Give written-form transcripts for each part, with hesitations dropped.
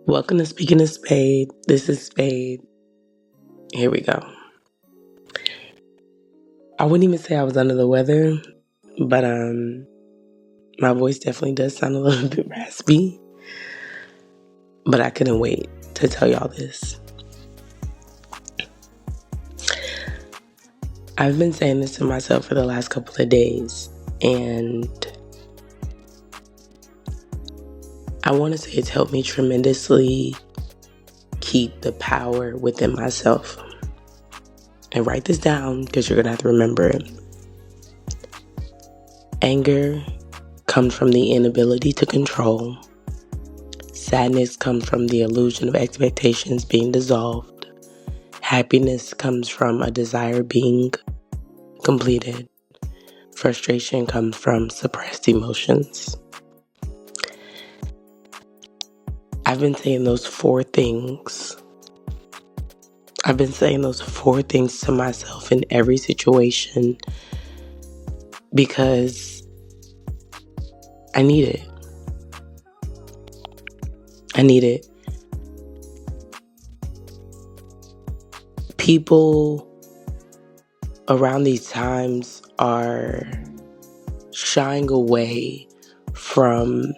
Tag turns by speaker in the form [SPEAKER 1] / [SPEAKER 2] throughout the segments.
[SPEAKER 1] Welcome to Speaking of Spade. This is Spade. Here we go. I wouldn't even say I was under the weather, but my voice definitely does sound a little bit raspy. But I couldn't wait to tell y'all this. I've been saying this to myself for the last couple of days, and I want to say it's helped me tremendously keep the power within myself. And write this down because you're going to have to remember it. Anger comes from the inability to control. Sadness comes from the illusion of expectations being dissolved. Happiness comes from a desire being completed. Frustration comes from suppressed emotions. I've been saying those four things. I've been saying those four things to myself in every situation because I need it. I need it. People around these times are shying away from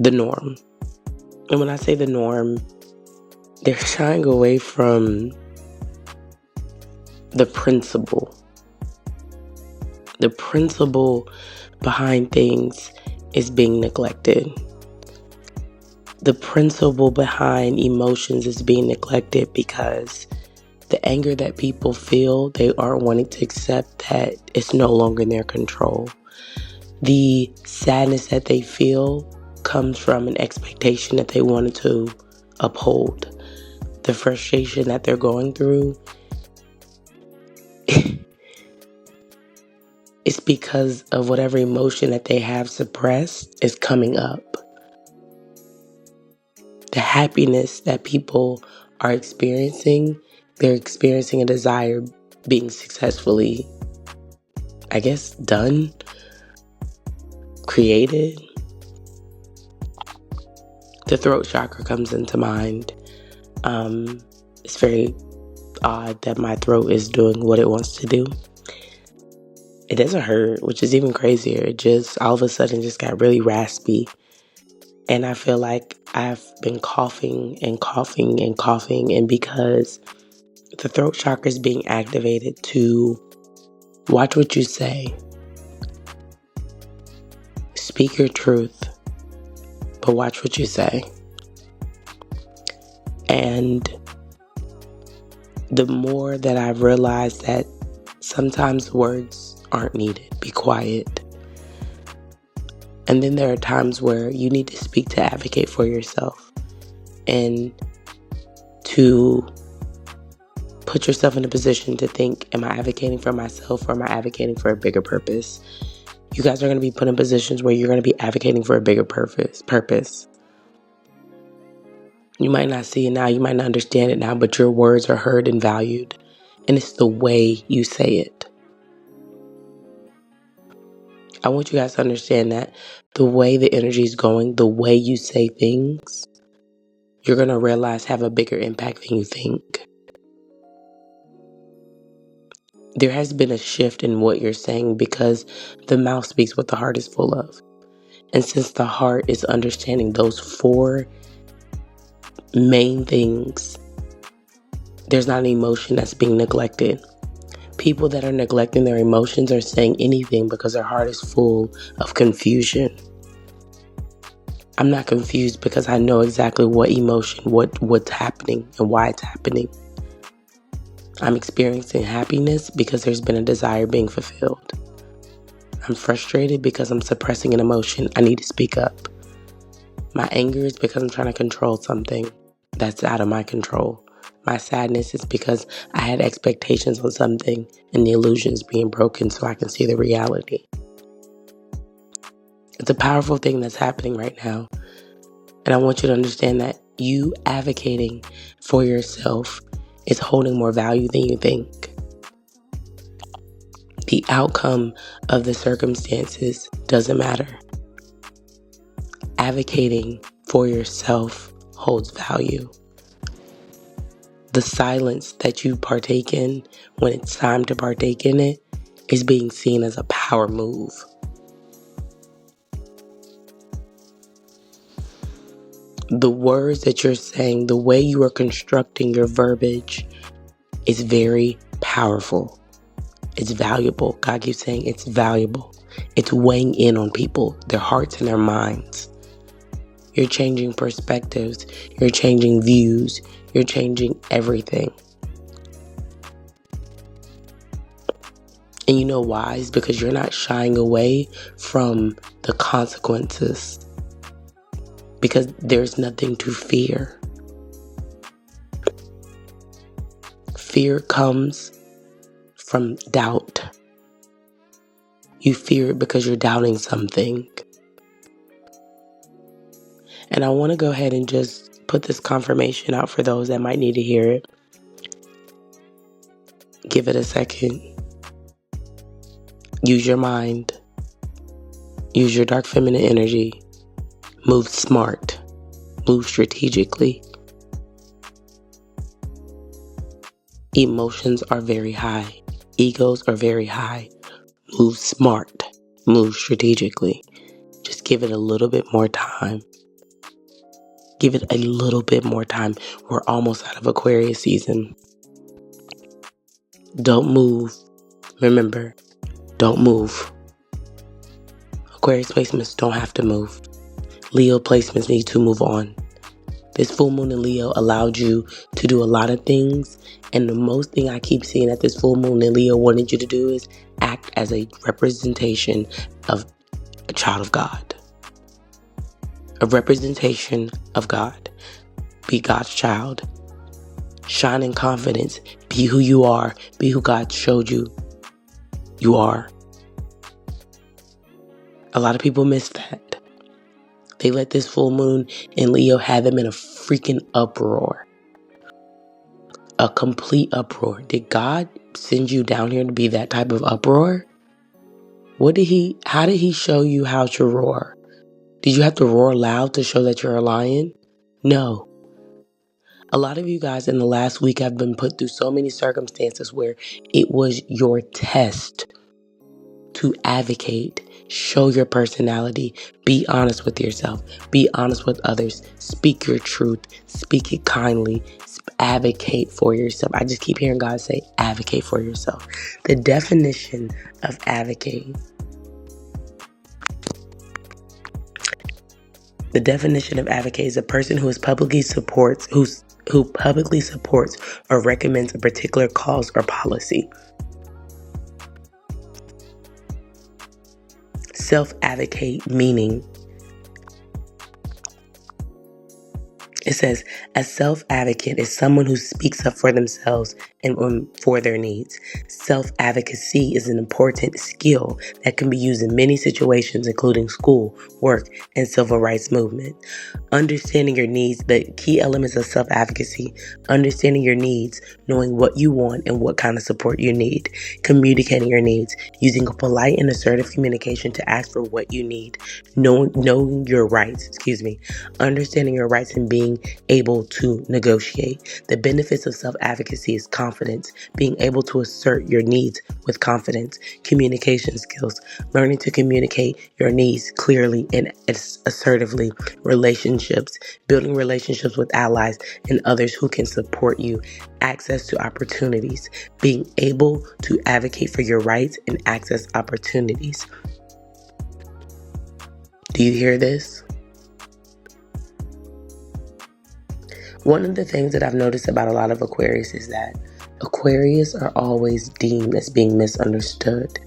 [SPEAKER 1] the norm. And when I say the norm, they're shying away from the principle. The principle behind things is being neglected. The principle behind emotions is being neglected because the anger that people feel, they aren't wanting to accept that it's no longer in their control. The sadness that they feel comes from an expectation that they wanted to uphold. The frustration that they're going through it's because of whatever emotion that they have suppressed is coming up. The happiness that people are experiencing, they're experiencing a desire being successfully, done, created. The throat chakra comes into mind. It's very odd that my throat is doing what it wants to do. It doesn't hurt, which is even crazier. It just all of a sudden just got really raspy. And I feel like I've been coughing and coughing and coughing. And because the throat chakra is being activated to watch what you say, speak your truth, but watch what you say. And the more that I've realized that sometimes words aren't needed, be quiet. And then there are times where you need to speak to advocate for yourself and to put yourself in a position to think, am I advocating for myself or am I advocating for a bigger purpose? You guys are going to be put in positions where you're going to be advocating for a bigger purpose. You might not see it now, you might not understand it now, but your words are heard and valued. And it's the way you say it. I want you guys to understand that the way the energy is going, the way you say things, you're going to realize have a bigger impact than you think. There has been a shift in what you're saying because the mouth speaks what the heart is full of. And since the heart is understanding those four main things, there's not an emotion that's being neglected. People that are neglecting their emotions are saying anything because their heart is full of confusion. I'm not confused because I know exactly what emotion, what's happening and why it's happening. I'm experiencing happiness because there's been a desire being fulfilled. I'm frustrated because I'm suppressing an emotion. I need to speak up. My anger is because I'm trying to control something that's out of my control. My sadness is because I had expectations on something and the illusion is being broken so I can see the reality. It's a powerful thing that's happening right now. And I want you to understand that you advocating for yourself is holding more value than you think. The outcome of the circumstances doesn't matter. Advocating for yourself holds value. The silence that you partake in when it's time to partake in it is being seen as a power move. The words that you're saying, the way you are constructing your verbiage is very powerful. It's valuable. God keeps saying it's valuable. It's weighing in on people, their hearts and their minds. You're changing perspectives. You're changing views. You're changing everything. And you know why? It's because you're not shying away from the consequences. Because there's nothing to fear. Fear comes from doubt. You fear it because you're doubting something. And I want to go ahead and just put this confirmation out for those that might need to hear it. Give it a second. Use your mind. Use your dark feminine energy. Move smart. Move strategically. Emotions are very high. Egos are very high. Move smart. Move strategically. Just give it a little bit more time. Give it a little bit more time. We're almost out of Aquarius season. Don't move. Remember, don't move. Aquarius placements don't have to move. Leo placements need to move on. This full moon in Leo allowed you to do a lot of things. And the most thing I keep seeing that this full moon in Leo wanted you to do is act as a representation of a child of God. A representation of God. Be God's child. Shine in confidence. Be who you are. Be who God showed you you are. A lot of people miss that. They let this full moon in Leo have them in a freaking uproar. A complete uproar. Did God send you down here to be that type of uproar? How did he show you how to roar? Did you have to roar loud to show that you're a lion? No. A lot of you guys in the last week have been put through so many circumstances where it was your test to advocate, show your personality, be honest with yourself, be honest with others, speak your truth, speak it kindly, advocate for yourself. I just keep hearing God say, advocate for yourself. The definition of advocating. The definition of advocate is a person who publicly supports or recommends a particular cause or policy. Self-advocate meaning. It says, a self-advocate is someone who speaks up for themselves and for their needs. Self-advocacy is an important skill that can be used in many situations, including school, work, and civil rights movement. Understanding your needs, the key elements of self-advocacy, understanding your needs, knowing what you want and what kind of support you need, communicating your needs, using a polite and assertive communication to ask for what you need, knowing your rights, understanding your rights and being able to negotiate. The benefits of self-advocacy is confidence, being able to assert your needs with confidence, communication skills, learning to communicate your needs clearly and assertively, relationships, building relationships with allies and others who can support you, access to opportunities, being able to advocate for your rights and access opportunities. Do you hear this? One of the things that I've noticed about a lot of Aquarius is that Aquarius are always deemed as being misunderstood.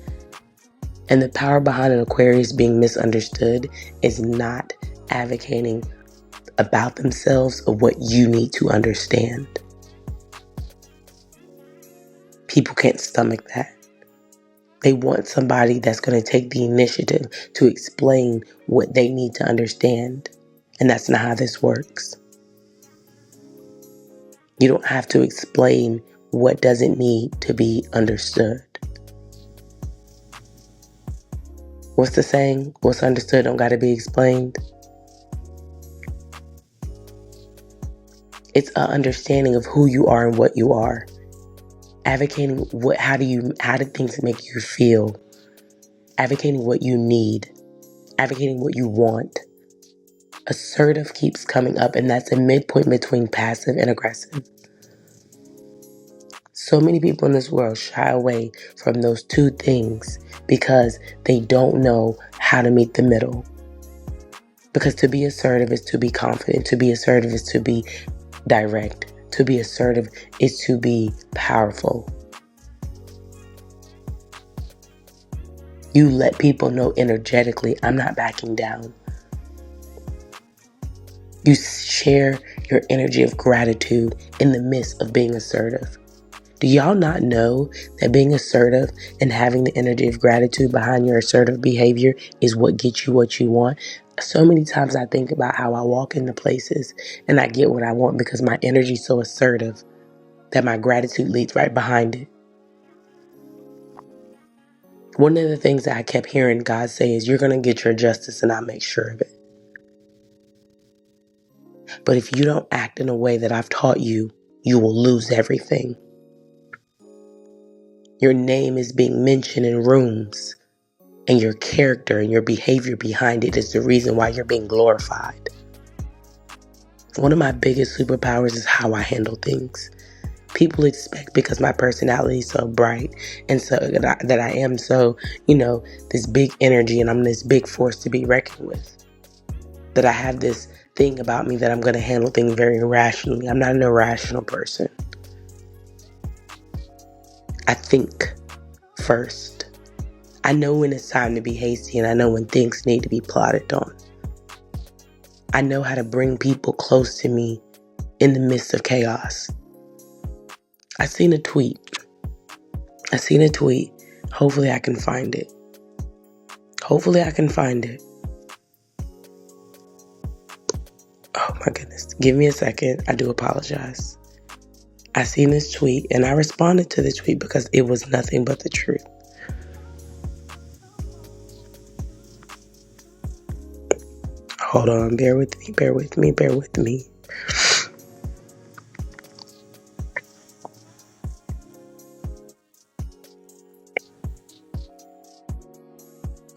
[SPEAKER 1] And the power behind an Aquarius being misunderstood is not advocating about themselves or what you need to understand. People can't stomach that. They want somebody that's going to take the initiative to explain what they need to understand. And that's not how this works. You don't have to explain what doesn't need to be understood. What's the saying? What's understood don't got to be explained. It's an understanding of who you are and what you are. Advocating how do things make you feel? Advocating what you need. Advocating what you want. Assertive keeps coming up, and that's a midpoint between passive and aggressive. So many people in this world shy away from those two things because they don't know how to meet the middle. Because to be assertive is to be confident. To be assertive is to be direct. To be assertive is to be powerful. You let people know energetically, I'm not backing down. You share your energy of gratitude in the midst of being assertive. Do y'all not know that being assertive and having the energy of gratitude behind your assertive behavior is what gets you what you want? So many times I think about how I walk into places and I get what I want because my energy is so assertive that my gratitude leads right behind it. One of the things that I kept hearing God say is, you're going to get your justice and I'll make sure of it. But if you don't act in a way that I've taught you, you will lose everything. Your name is being mentioned in rooms, and your character and your behavior behind it is the reason why you're being glorified. One of my biggest superpowers is how I handle things. People expect, because my personality is so bright and so that I am so, this big energy and I'm this big force to be reckoned with, that I have this thing about me that I'm going to handle things very irrationally. I'm not an irrational person. I think first. I know when it's time to be hasty, and I know when things need to be plotted on. I know how to bring people close to me in the midst of chaos. I seen a tweet. Hopefully I can find it. Oh my goodness. Give me a second. I do apologize. I seen this tweet and I responded to the tweet because it was nothing but the truth. Hold on. Bear with me.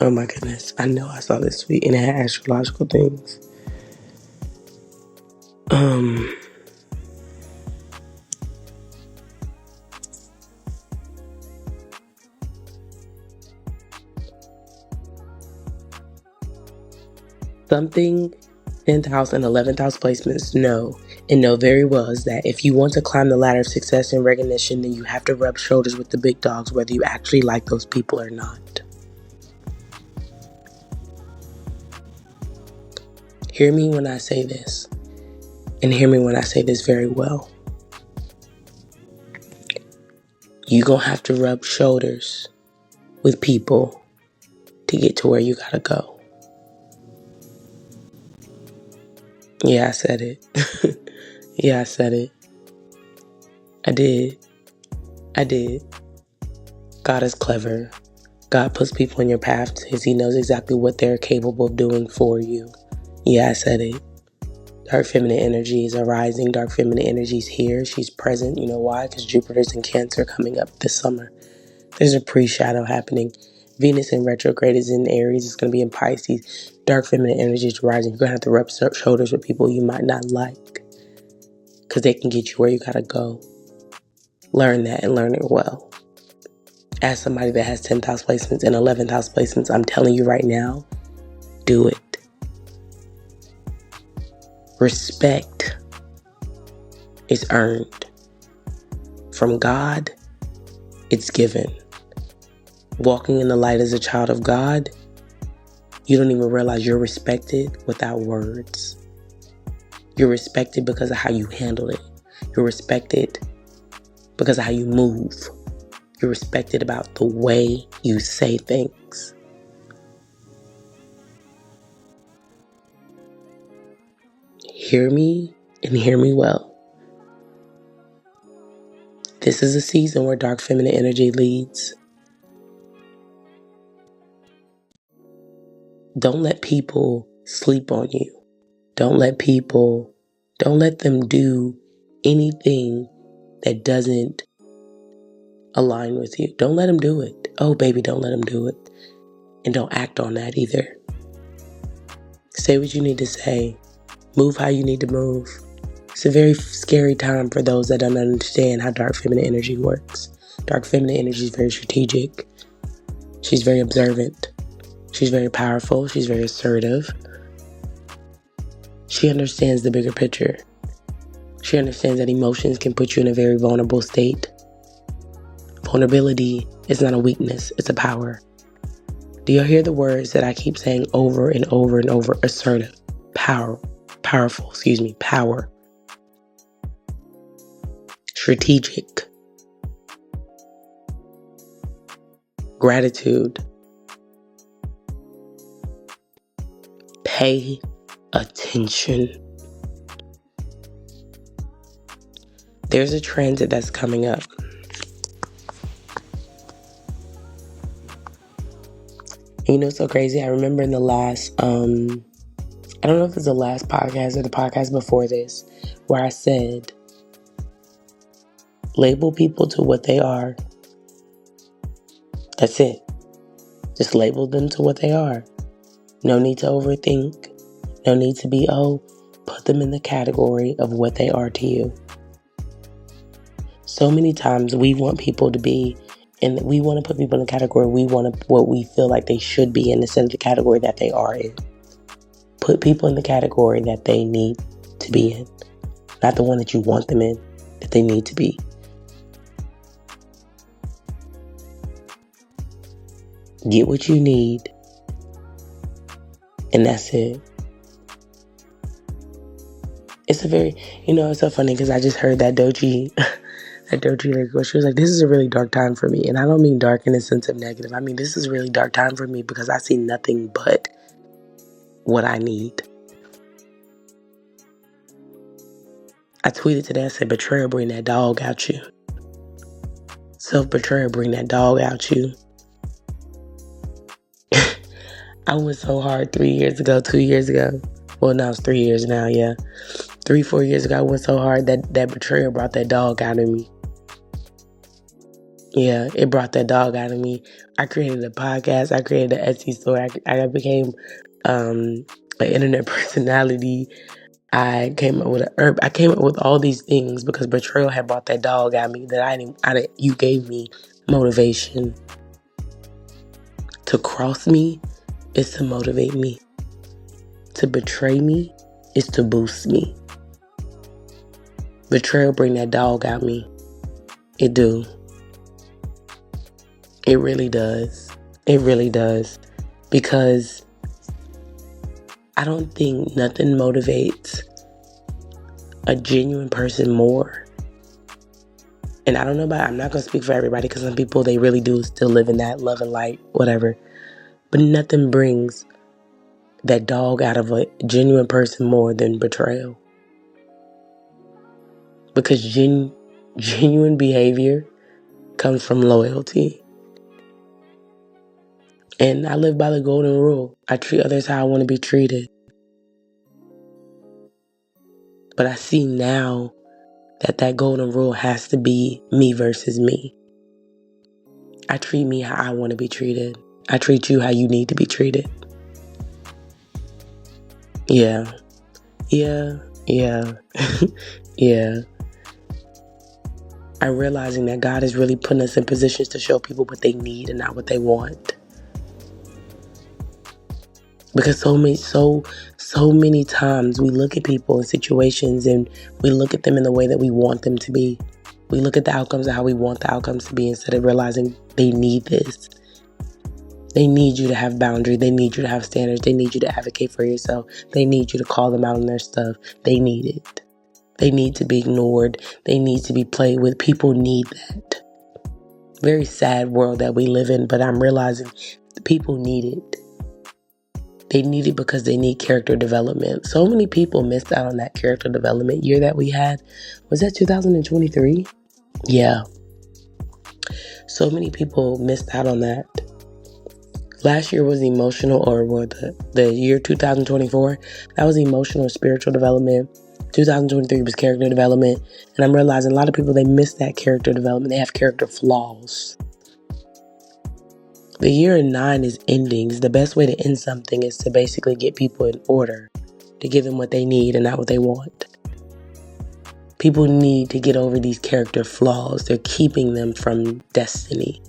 [SPEAKER 1] Oh my goodness. I know I saw this tweet and it had astrological things. Something 10th house and 11th house placements know very well is that if you want to climb the ladder of success and recognition, then you have to rub shoulders with the big dogs, whether you actually like those people or not. Hear me when I say this, and hear me when I say this very well. You're going to have to rub shoulders with people to get to where you got to go. Yeah, I said it. I did. God is clever. God puts people in your path because He knows exactly what they're capable of doing for you. Yeah, I said it. Dark feminine energies are rising. Dark feminine energies here. She's present. You know why? Because Jupiter's in Cancer coming up this summer. There's a pre-shadow happening. Venus in retrograde is in Aries. It's going to be in Pisces. Dark feminine energies rising. You're going to have to rub shoulders with people you might not like because they can get you where you got to go. Learn that and learn it well. As somebody that has 10th house placements and 11th house placements, I'm telling you right now, do it. Respect is earned. From God, it's given. Walking in the light as a child of God, you don't even realize you're respected without words. You're respected because of how you handle it. You're respected because of how you move. You're respected about the way you say things. Hear me and hear me well. This is a season where dark feminine energy leads. Don't let people sleep on you. Don't let them do anything that doesn't align with you. Don't let them do it. Oh, baby, don't let them do it. And don't act on that either. Say what you need to say. Move how you need to move. It's a very scary time for those that don't understand how dark feminine energy works. Dark feminine energy is very strategic. She's very observant. She's very powerful. She's very assertive. She understands the bigger picture. She understands that emotions can put you in a very vulnerable state. Vulnerability is not a weakness, it's a power. Do you hear the words that I keep saying over and over and over? Assertive, power, strategic, gratitude, pay attention. There's a transit that's coming up. You know, it's so crazy. I remember in the last, I don't know if it's the last podcast or the podcast before this, where I said, label people to what they are. That's it. Just label them to what they are. No need to overthink. No need to be, put them in the category of what they are to you. So many times we want people to be, and we want to put people in the category we want to, what we feel like they should be in instead of the category that they are in. Put people in the category that they need to be in, not the one that you want them in, that they need to be. Get what you need, and that's it. It's a very, it's so funny because I just heard that Doji, she was like, this is a really dark time for me. And I don't mean dark in the sense of negative. I mean, this is a really dark time for me because I see nothing but what I need. I tweeted today, I said, betrayal bring that dog out you. Self-betrayal bring that dog out you. I went so hard 3 years ago, 2 years ago. Well, now it's 3 years now, yeah. 3-4 years ago, I went so hard that betrayal brought that dog out of me. Yeah, it brought that dog out of me. I created a podcast. I created an Etsy store. I became an internet personality. I came up with all these things because betrayal had brought that dog out of me that you gave me motivation. To cross me is to motivate me. To betray me is to boost me. Betrayal bring that dog out me. It do. It really does. It really does. Because I don't think nothing motivates a genuine person more. And I don't know I'm not going to speak for everybody because some people, they really do still live in that love and light, whatever. But nothing brings that dog out of a genuine person more than betrayal. Because genuine behavior comes from loyalty. And I live by the golden rule. I treat others how I want to be treated. But I see now that golden rule has to be me versus me. I treat me how I want to be treated. I treat you how you need to be treated. Yeah. Yeah. I'm realizing that God is really putting us in positions to show people what they need and not what they want. Because so many times we look at people in situations and we look at them in the way that we want them to be. We look at the outcomes of how we want the outcomes to be instead of realizing they need this. They need you to have boundaries. They need you to have standards. They need you to advocate for yourself. They need you to call them out on their stuff. They need it. They need to be ignored. They need to be played with. People need that. Very sad world that we live in, but I'm realizing people need it. They need it because they need character development. So many people missed out on that character development year that we had. Was that 2023? Yeah. So many people missed out on that. Last year was emotional, or the year 2024, that was emotional and spiritual development. 2023 was character development, and I'm realizing a lot of people, they miss that character development. They have character flaws. The year 9 is endings. The best way to end something is to basically get people in order, to give them what they need and not what they want. People need to get over these character flaws. They're keeping them from destiny.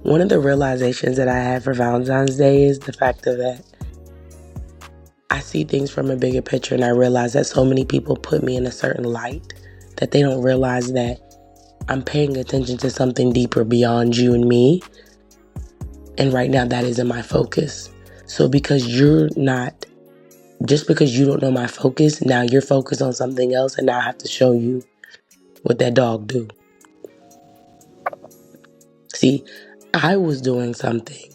[SPEAKER 1] One of the realizations that I had for Valentine's Day is the fact that I see things from a bigger picture, and I realize that so many people put me in a certain light that they don't realize that I'm paying attention to something deeper beyond you and me. And right now that isn't my focus. So because you don't know my focus, now you're focused on something else, and now I have to show you what that dog do. See, I was doing something,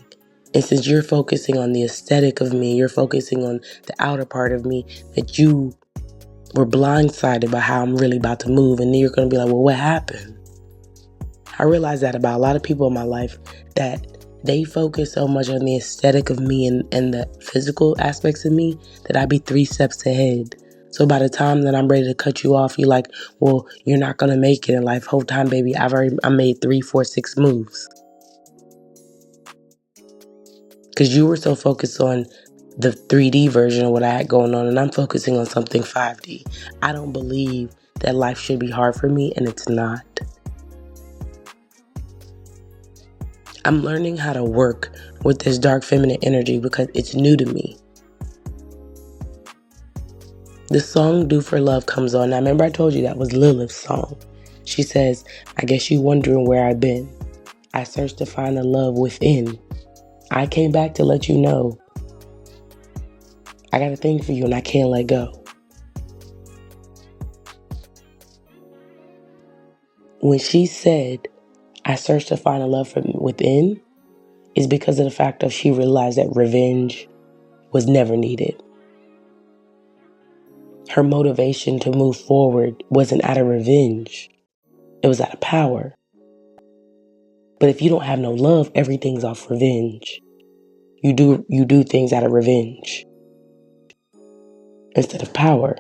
[SPEAKER 1] and since you're focusing on the aesthetic of me, you're focusing on the outer part of me, that you were blindsided by how I'm really about to move, and then you're going to be like, well, what happened? I realized that about a lot of people in my life, that they focus so much on the aesthetic of me and the physical aspects of me that I be 3 steps ahead. So by the time that I'm ready to cut you off, you're like, well, you're not going to make it in life. Whole time, baby, I made 3, 4, 6 moves. Because you were so focused on the 3D version of what I had going on, and I'm focusing on something 5D. I don't believe that life should be hard for me, and it's not. I'm learning how to work with this dark feminine energy because it's new to me. The song Do For Love comes on. Now, remember I told you that was Lilith's song. She says, I guess you wondering where I've been. I searched to find the love within. I came back to let you know I got a thing for you and I can't let go. When she said, I searched to find a love from within, is because of the fact that she realized that revenge was never needed. Her motivation to move forward wasn't out of revenge. It was out of power. But if you don't have no love, everything's off revenge. You do things out of revenge instead of power.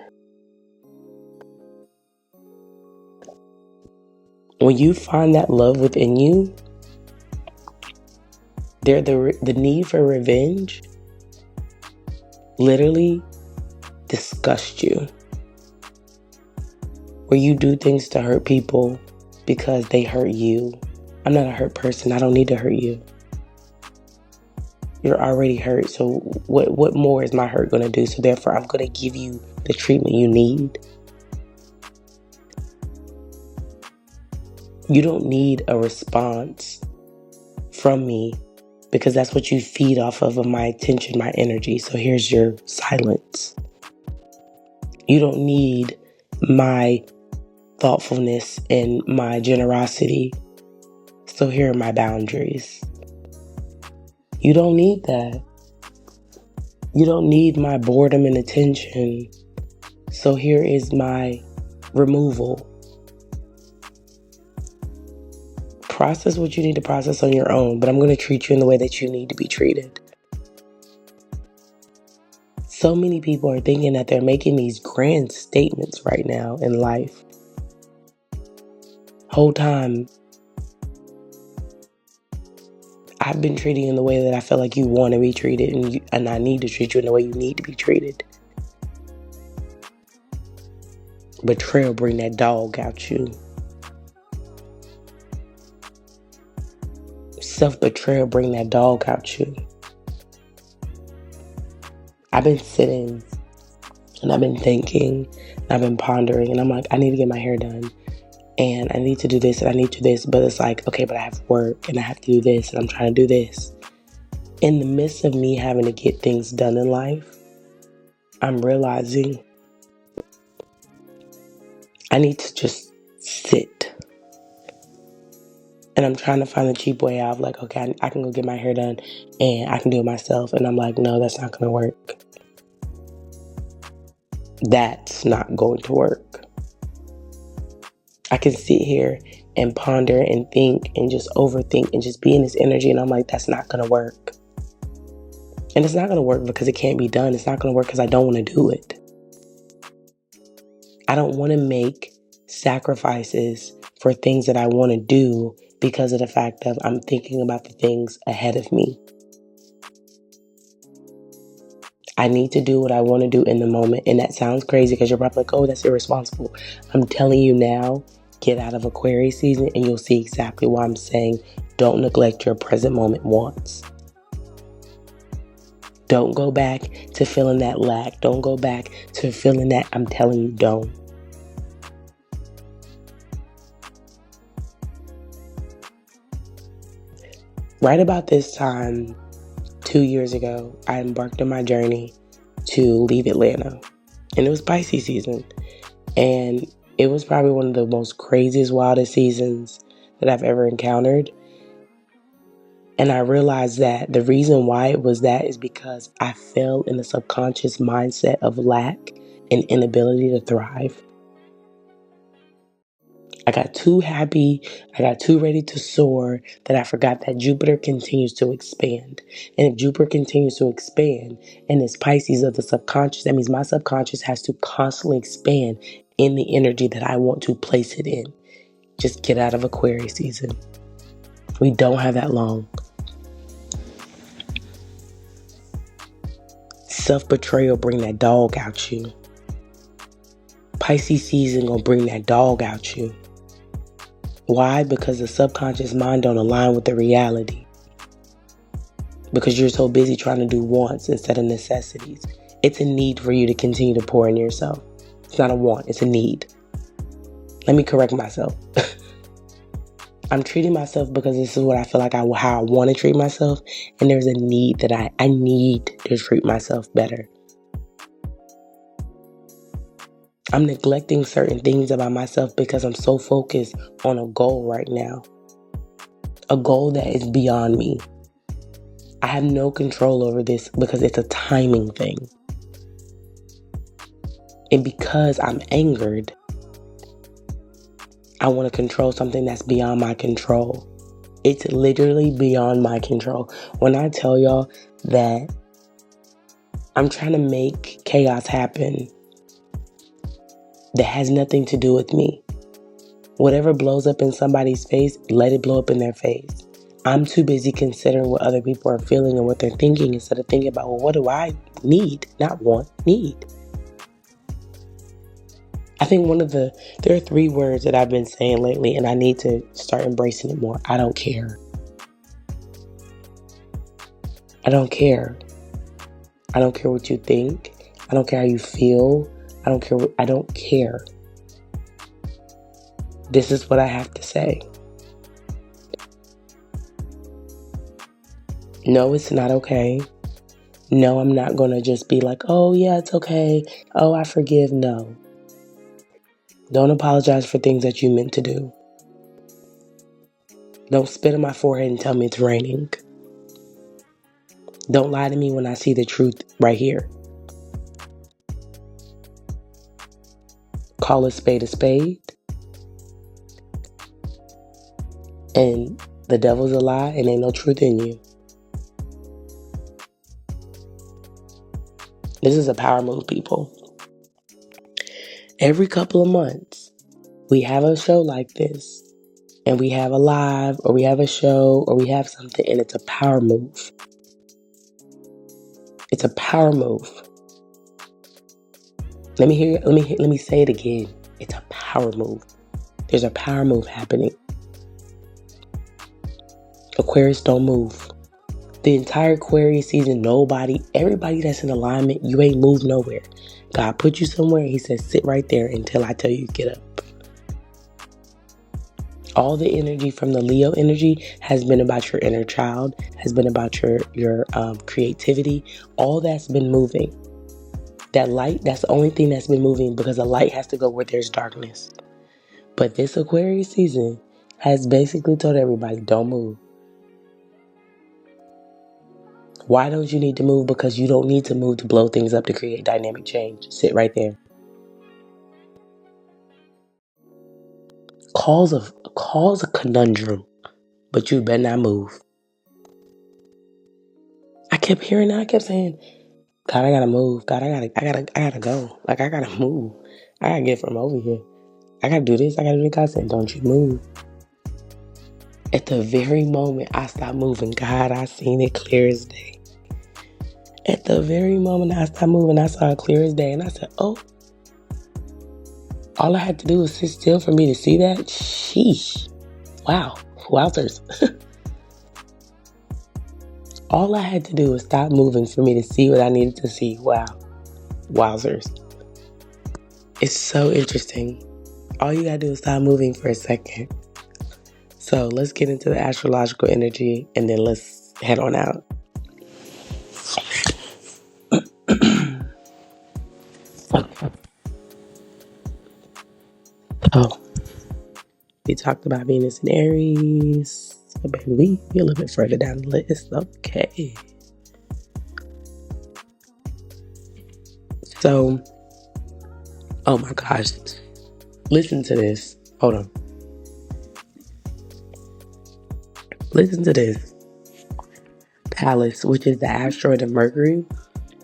[SPEAKER 1] When you find that love within you, the need for revenge literally disgusts you. Where you do things to hurt people because they hurt you. I'm not a hurt person. I don't need to hurt you. You're already hurt. So what more is my hurt going to do? So therefore, I'm going to give you the treatment you need. You don't need a response from me because that's what you feed off of my attention, my energy. So here's your silence. You don't need my thoughtfulness and my generosity. So here are my boundaries. You don't need that. You don't need my boredom and attention. So here is my removal. Process what you need to process on your own, but I'm going to treat you in the way that you need to be treated. So many people are thinking that they're making these grand statements right now in life. Whole time, I've been treating you in the way that I feel like you want to be treated, and I need to treat you in the way you need to be treated. Betrayal bring that dog out you. Self-betrayal bring that dog out you. I've been sitting and I've been thinking and I've been pondering, and I'm like, I need to get my hair done and I need to do this and I need to do this, but it's like, okay, but I have work and I have to do this and I'm trying to do this. In the midst of me having to get things done in life, I'm realizing I need to just sit. And I'm trying to find a cheap way out of like, okay, I can go get my hair done and I can do it myself. And I'm like, no, that's not going to work. That's not going to work. I can sit here and ponder and think and just overthink and just be in this energy. And I'm like, that's not going to work. And it's not going to work because it can't be done. It's not going to work because I don't want to do it. I don't want to make sacrifices for things that I want to do because of the fact that I'm thinking about the things ahead of me. I need to do what I want to do in the moment. And that sounds crazy because you're probably like, oh, that's irresponsible. I'm telling you now, get out of Aquarius season and you'll see exactly why I'm saying don't neglect your present moment wants. Don't go back to feeling that lack. Don't go back to feeling that. I'm telling you, don't. Right about this time, 2 years ago, I embarked on my journey to leave Atlanta. And it was Pisces season. And it was probably one of the most craziest, wildest seasons that I've ever encountered. And I realized that the reason why it was that is because I fell in the subconscious mindset of lack and inability to thrive. I got too happy, I got too ready to soar that I forgot that Jupiter continues to expand. And if Jupiter continues to expand and it's Pisces of the subconscious, that means my subconscious has to constantly expand in the energy that I want to place it in. Just get out of Aquarius season. We don't have that long. Self-betrayal bring that dog out you. Pisces season gonna bring that dog out you. Why? Because the subconscious mind don't align with the reality. Because you're so busy trying to do wants instead of necessities. It's a need for you to continue to pour in yourself. It's not a want, it's a need. Let me correct myself. I'm treating myself because this is what I feel like how I want to treat myself. And there's a need that I need to treat myself better. I'm neglecting certain things about myself because I'm so focused on a goal right now. A goal that is beyond me. I have no control over this because it's a timing thing. And because I'm angered, I want to control something that's beyond my control. It's literally beyond my control. When I tell y'all that I'm trying to make chaos happen that has nothing to do with me. Whatever blows up in somebody's face, let it blow up in their face. I'm too busy considering what other people are feeling and what they're thinking instead of thinking about, well, what do I need? Not want, need. I think there are 3 words that I've been saying lately and I need to start embracing it more. I don't care. I don't care. I don't care what you think. I don't care how you feel. I don't care. This is what I have to say. No, it's not okay. No, I'm not going to just be like, oh yeah, it's okay. Oh, I forgive. No. Don't apologize for things that you meant to do. Don't spit on my forehead and tell me it's raining. Don't lie to me when I see the truth right here. Call a spade a spade. And the devil's a lie and ain't no truth in you. This is a power move, people. Every couple of months, we have a show like this. And we have a live, or we have a show, or we have something, and it's a power move. It's a power move. Let me say it again. It's a power move. There's a power move happening. Aquarius don't move. The entire Aquarius season, everybody that's in alignment, you ain't moved nowhere. God put you somewhere, he says, sit right there until I tell you to get up. All the energy from the Leo energy has been about your inner child, has been about your creativity. All that's been moving. That light, that's the only thing that's been moving because the light has to go where there's darkness. But this Aquarius season has basically told everybody, don't move. Why don't you need to move? Because you don't need to move to blow things up to create dynamic change. Sit right there. Calls a conundrum, but you better not move. I kept hearing that. I kept saying, God, I gotta move. God, I gotta go. Like, I gotta move. I gotta get from over here. I gotta do this. I gotta do that. God said, don't you move. At the very moment I stopped moving, God, I seen it clear as day. At the very moment I stopped moving, I saw it clear as day. And I said, oh, all I had to do was sit still for me to see that? Sheesh. Wow. Wowzers. All I had to do was stop moving for me to see what I needed to see. Wow. Wowzers. It's so interesting. All you gotta do is stop moving for a second. So let's get into the astrological energy and then let's head on out. Oh, we talked about Venus and Aries. So baby, we a little bit further down the list. Okay. So, oh my gosh. Listen to this. Hold on. Listen to this. Pallas, which is the asteroid of Mercury.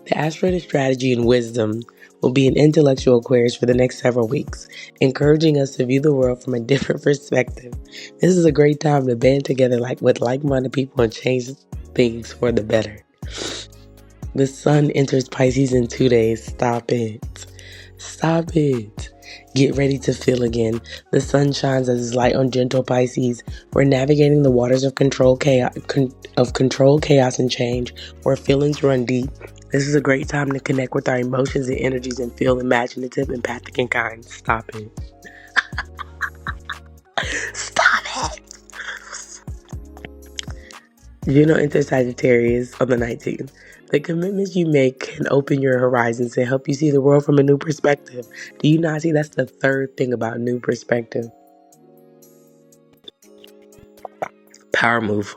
[SPEAKER 1] The asteroid of strategy and wisdom will be an intellectual Aquarius for the next several weeks, encouraging us to view the world from a different perspective. This is a great time to band together with like-minded people and change things for the better. The sun enters Pisces in 2 days. Stop it. Stop it. Get ready to feel again. The sun shines as its light on gentle Pisces. We're navigating the waters of control, chaos, and change, where feelings run deep. This is a great time to connect with our emotions and energies and feel imaginative, empathic, and kind. Stop it. Stop it. Juno enters Sagittarius on the 19th. The commitments you make can open your horizons and help you see the world from a new perspective. Do you not see that's the third thing about new perspective? Power move.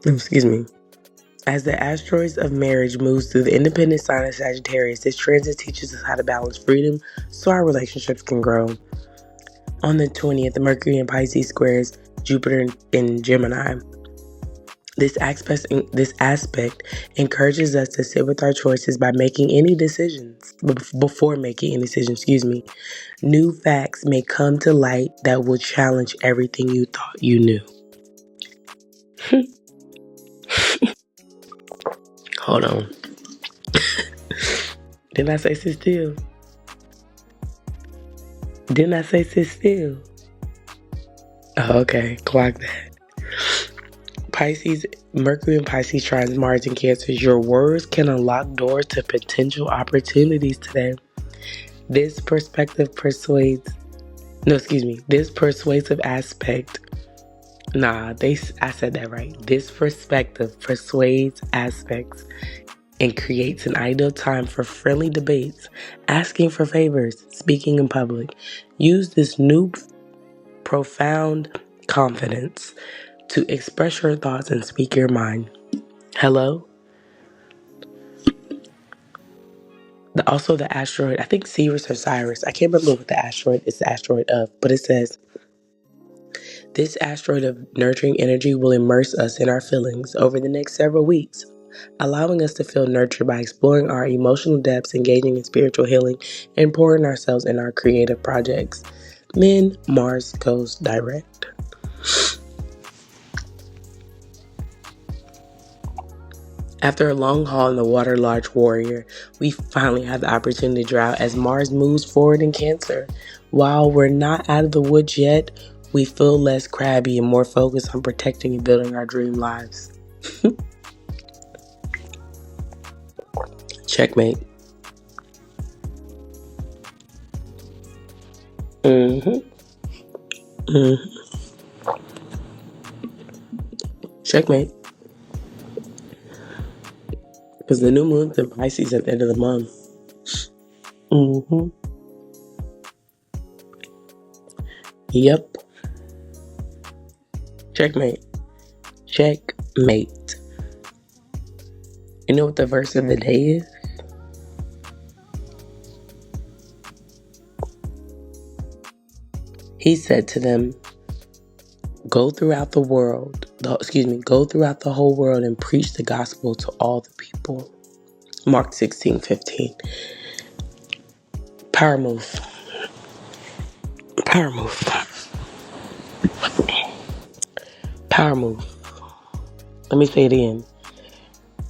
[SPEAKER 1] Excuse me. As the asteroids of marriage moves through the independent sign of Sagittarius, this transit teaches us how to balance freedom so our relationships can grow. On the 20th, the Mercury in Pisces squares Jupiter in Gemini. This aspect encourages us to sit with our choices before making any decisions. New facts may come to light that will challenge everything you thought you knew. Hold on. Didn't I say sit still? Didn't I say sit still? Oh, okay. Clock that. Pisces, Mercury and Pisces trines Mars and Cancer. Your words can unlock doors to potential opportunities today. This perspective persuades. This persuasive aspect. I said that right. This perspective persuades aspects and creates an ideal time for friendly debates, asking for favors, speaking in public. Use this new profound confidence to express your thoughts and speak your mind. Hello? Also the asteroid, I think Sirius or Cyrus, I can't remember what the asteroid is the asteroid of, but it says, this asteroid of nurturing energy will immerse us in our feelings over the next several weeks, allowing us to feel nurtured by exploring our emotional depths, engaging in spiritual healing, and pouring ourselves in our creative projects. Then Mars goes direct. After a long haul in the water large warrior, we finally have the opportunity to draw as Mars moves forward in Cancer. While we're not out of the woods yet, we feel less crabby and more focused on protecting and building our dream lives. Checkmate. Checkmate. Because the new moon's in Pisces at the end of the month. Yep. Checkmate. Checkmate. You know what the verse of the day is? He said to them, go throughout the world go throughout the whole world and preach the gospel to all the people. Mark 16:15. Power move. Power move. Power move. Let me say it again.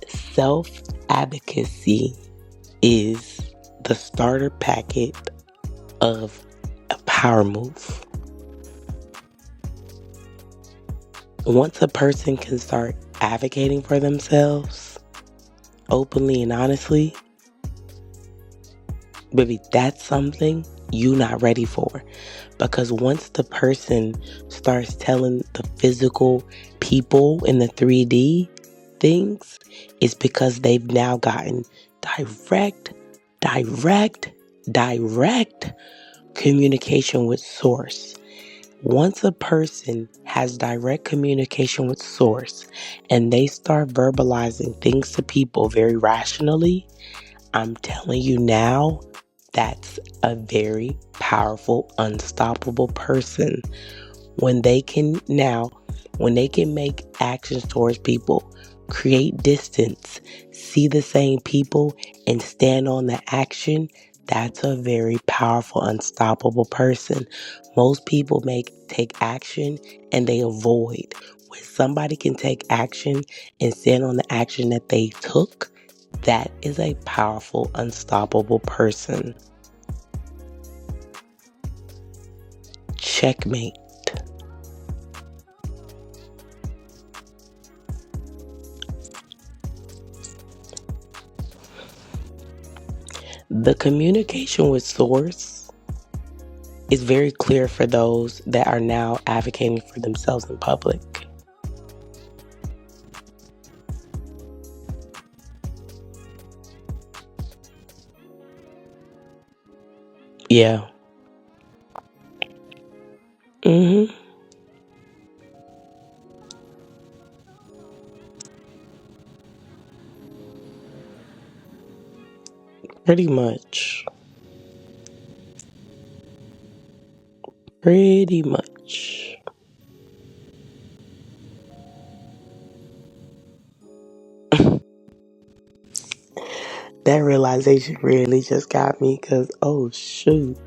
[SPEAKER 1] Self-advocacy is the starter packet of a power move. Once a person can start advocating for themselves openly and honestly, baby, that's something you're not ready for. Because once the person starts telling the physical people in the 3D things, it's because they've now gotten direct communication with source. Once a person has direct communication with source and they start verbalizing things to people very rationally, I'm telling you now, that's a very powerful, unstoppable person. When they can make actions towards people, create distance, see the same people, and stand on the action, that's a very powerful, unstoppable person. Most people take action and they avoid. When somebody can take action and stand on the action that they took, that is a powerful, unstoppable person. Checkmate. The communication with source is very clear for those that are now advocating for themselves in public. Yeah. Mm-hmm. Pretty much. Pretty much. That realization really just got me because, oh, shoot.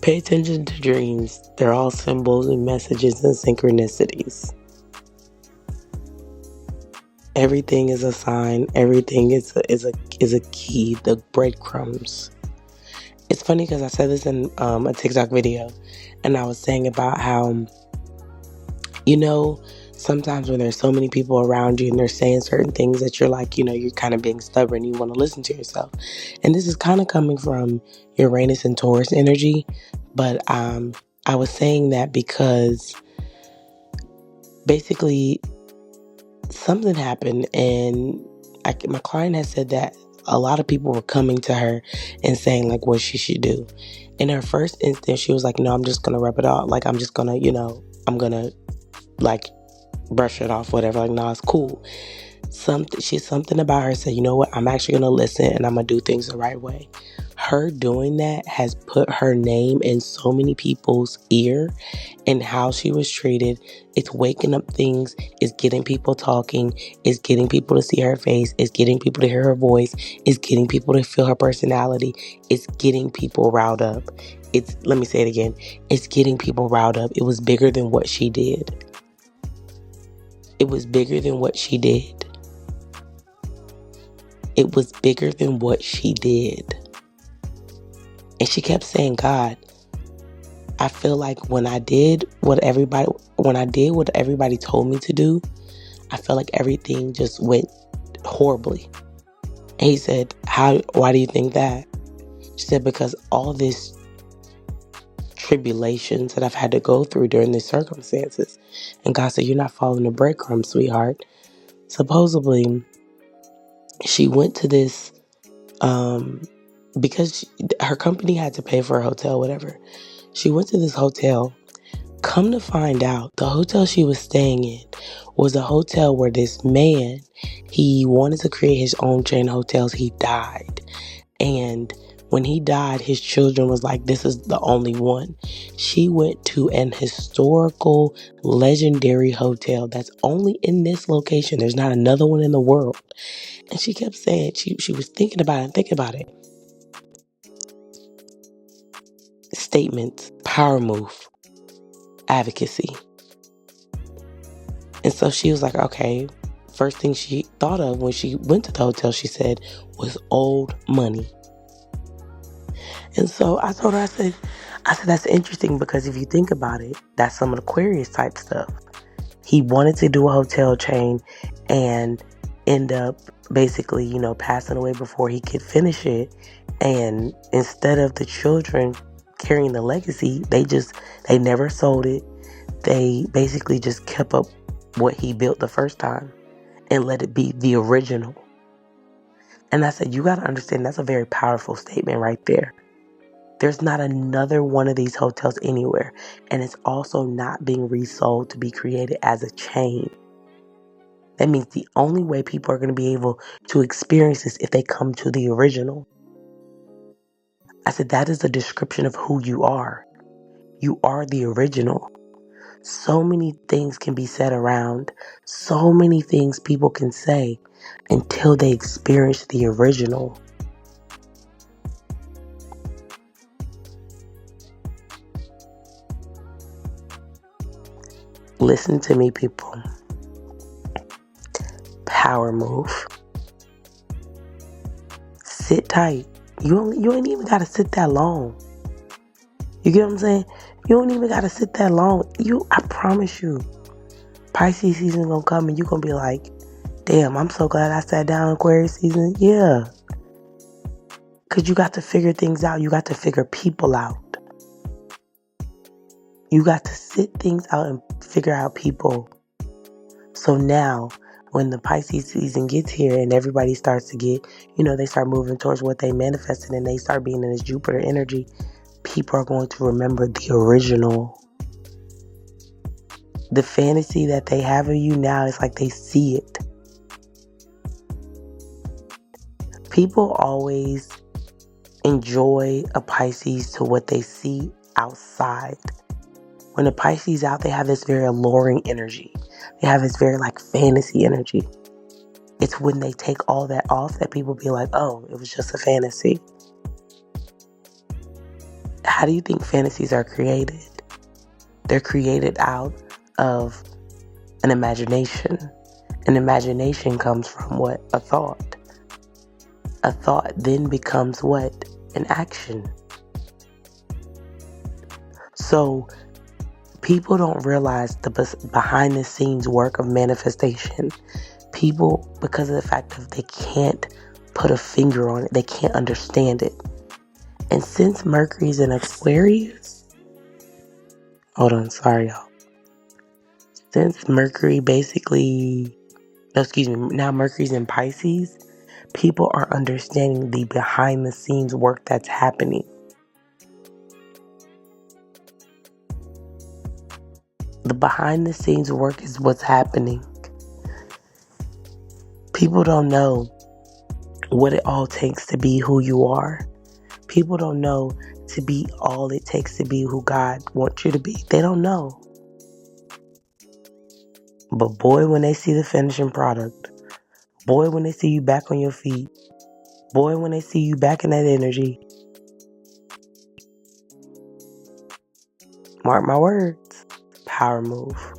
[SPEAKER 1] Pay attention to dreams. They're all symbols and messages and synchronicities. Everything is a sign. Everything is a key. The breadcrumbs. It's funny because I said this in a TikTok video, and I was saying about how, you know, sometimes when there's so many people around you and they're saying certain things that you're like, you're kind of being stubborn. You want to listen to yourself, and this is kind of coming from Uranus and Taurus energy. But I was saying that because basically something happened, and my client has said that a lot of people were coming to her and saying like what she should do. In her first instance, she was like, no, I'm just gonna rub it off, like I'm just gonna, I'm gonna like brush it off, whatever, like, no, it's cool. Something about her said, you know what, I'm actually gonna listen and I'm gonna do things the right way. Her doing that has put her name in so many people's ear, and how she was treated. It's waking up things. It's getting people talking. It's getting people to see her face. It's getting people to hear her voice. It's getting people to feel her personality. It's getting people riled up. Let me say it again. It's getting people riled up. It was bigger than what she did. It was bigger than what she did. It was bigger than what she did. And she kept saying, God, I feel like when I did what everybody told me to do, I felt like everything just went horribly. And he said, why do you think that? She said, because all this tribulations that I've had to go through during these circumstances. And God said, you're not following the breadcrumbs, sweetheart. Supposedly, she went to this, because her company had to pay for a hotel, whatever. She went to this hotel. Come to find out, the hotel she was staying in was a hotel where this man, he wanted to create his own chain of hotels. He died. And When he died, his children was like, this is the only one. She went to an historical, legendary hotel that's only in this location. There's not another one in the world. And she kept saying, she was thinking about it and thinking about it. Statements, power move, advocacy. And so she was like, okay. First thing she thought of when she went to the hotel, she said, was old money. And so I told her, I said, that's interesting because if you think about it, that's some of the Aquarius type stuff. He wanted to do a hotel chain and end up basically, passing away before he could finish it. And instead of the children carrying the legacy, they never sold it. They basically just kept up what he built the first time and let it be the original. And I said, you got to understand, that's a very powerful statement right there. There's not another one of these hotels anywhere. And it's also not being resold to be created as a chain. That means the only way people are going to be able to experience this if they come to the original. I said, that is a description of who you are. You are the original. So many things can be said around. So many things people can say until they experience the original. Listen to me, people. Power move. Sit tight. You ain't even got to sit that long. You get what I'm saying? You don't even got to sit that long. I promise you, Pisces season gonna come and you gonna be like, damn, I'm so glad I sat down Aquarius season. Yeah. Because you got to figure things out. You got to figure people out. You got to sit things out and figure out people. So now, when the Pisces season gets here and everybody starts to get, they start moving towards what they manifested and they start being in this Jupiter energy, people are going to remember the original. The fantasy that they have of you now is like they see it. People always enjoy a Pisces to what they see outside. When the Pisces out, they have this very alluring energy. They have this very fantasy energy. It's when they take all that off that people be like, oh, it was just a fantasy. How do you think fantasies are created? They're created out of an imagination. An imagination comes from what? A thought. A thought then becomes what? An action. So people don't realize the behind the scenes work of manifestation. People, because of the fact that they can't put a finger on it, they can't understand it. And since Mercury's in Aquarius, Since Mercury now Mercury's in Pisces, people are understanding the behind the scenes work that's happening. The behind the scenes work is what's happening. People don't know what it all takes to be who you are. People don't know to be all it takes to be who God wants you to be. They don't know. But boy, when they see the finishing product, boy, when they see you back on your feet, boy, when they see you back in that energy, mark my words, power move.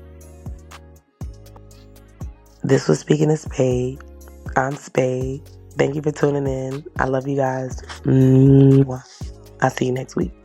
[SPEAKER 1] This was Speaking of Spade. I'm Spade. Thank you for tuning in. I love you guys. I'll see you next week.